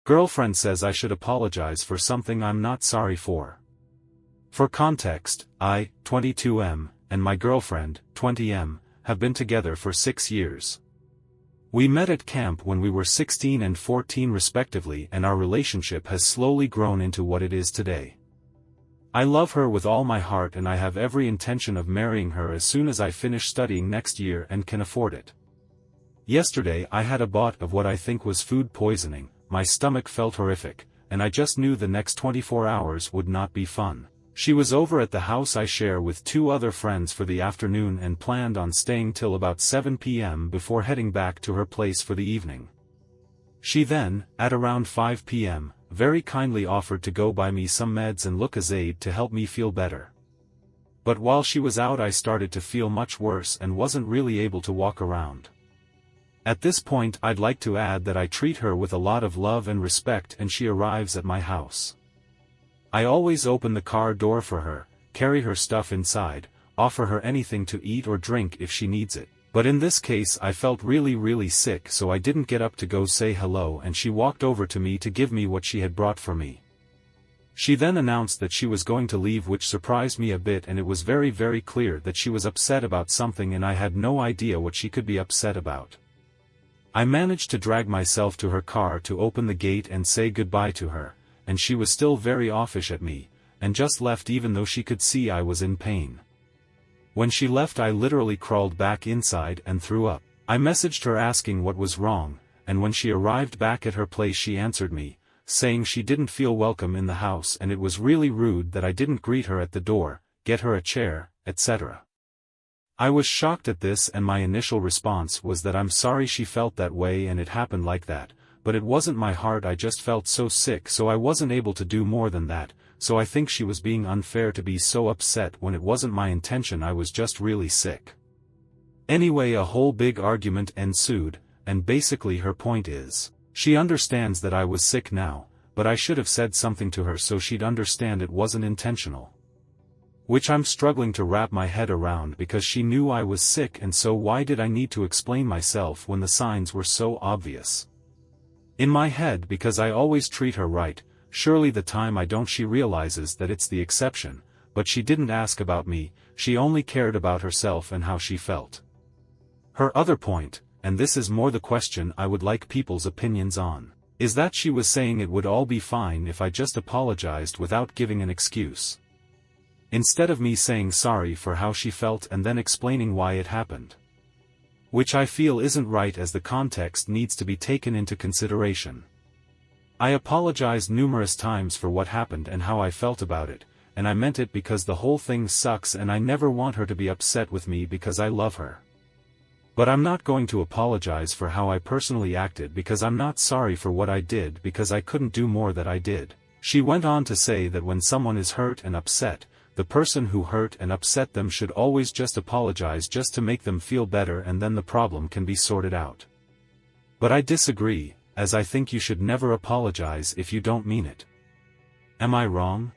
Girlfriend says I should apologize for something I'm not sorry for. For context, I, 22M, and my girlfriend, 20M, have been together for 6 years. We met at camp when we were 16 and 14 respectively, and our relationship has slowly grown into what it is today. I love her with all my heart and I have every intention of marrying her as soon as I finish studying next year and can afford it. Yesterday I had a bout of what I think was food poisoning, my stomach felt horrific, and I just knew the next 24 hours would not be fun. She was over at the house I share with 2 other friends for the afternoon and planned on staying till about 7 p.m. before heading back to her place for the evening. She then, at around 5 p.m., very kindly offered to go buy me some meds and Lucozade to help me feel better. But while she was out I started to feel much worse and wasn't really able to walk around. At this point I'd like to add that I treat her with a lot of love and respect and she arrives at my house. I always open the car door for her, carry her stuff inside, offer her anything to eat or drink if she needs it. But in this case I felt really sick, so I didn't get up to go say hello and she walked over to me to give me what she had brought for me. She then announced that she was going to leave, which surprised me a bit, and it was very clear that she was upset about something and I had no idea what she could be upset about. I managed to drag myself to her car to open the gate and say goodbye to her, and she was still very offish at me, and just left even though she could see I was in pain. When she left I literally crawled back inside and threw up. I messaged her asking what was wrong, and when she arrived back at her place she answered me, saying she didn't feel welcome in the house and it was really rude that I didn't greet her at the door, get her a chair, etc. I was shocked at this and my initial response was that I'm sorry she felt that way and it happened like that, but it wasn't my heart, I just felt so sick so I wasn't able to do more than that, so I think she was being unfair to be so upset when it wasn't my intention, I was just really sick. Anyway, a whole big argument ensued, and basically her point is, she understands that I was sick now, but I should have said something to her so she'd understand it wasn't intentional. Which I'm struggling to wrap my head around because she knew I was sick, and so why did I need to explain myself when the signs were so obvious? In my head, because I always treat her right, surely the time I don't she realizes that it's the exception, but she didn't ask about me, she only cared about herself and how she felt. Her other point, and this is more the question I would like people's opinions on, is that she was saying it would all be fine if I just apologized without giving an excuse. Instead of me saying sorry for how she felt and then explaining why it happened. Which I feel isn't right, as the context needs to be taken into consideration. I apologized numerous times for what happened and how I felt about it, and I meant it because the whole thing sucks and I never want her to be upset with me because I love her. But I'm not going to apologize for how I personally acted because I'm not sorry for what I did because I couldn't do more that I did. She went on to say that when someone is hurt and upset, the person who hurt and upset them should always just apologize just to make them feel better and then the problem can be sorted out. But I disagree, as I think you should never apologize if you don't mean it. Am I wrong?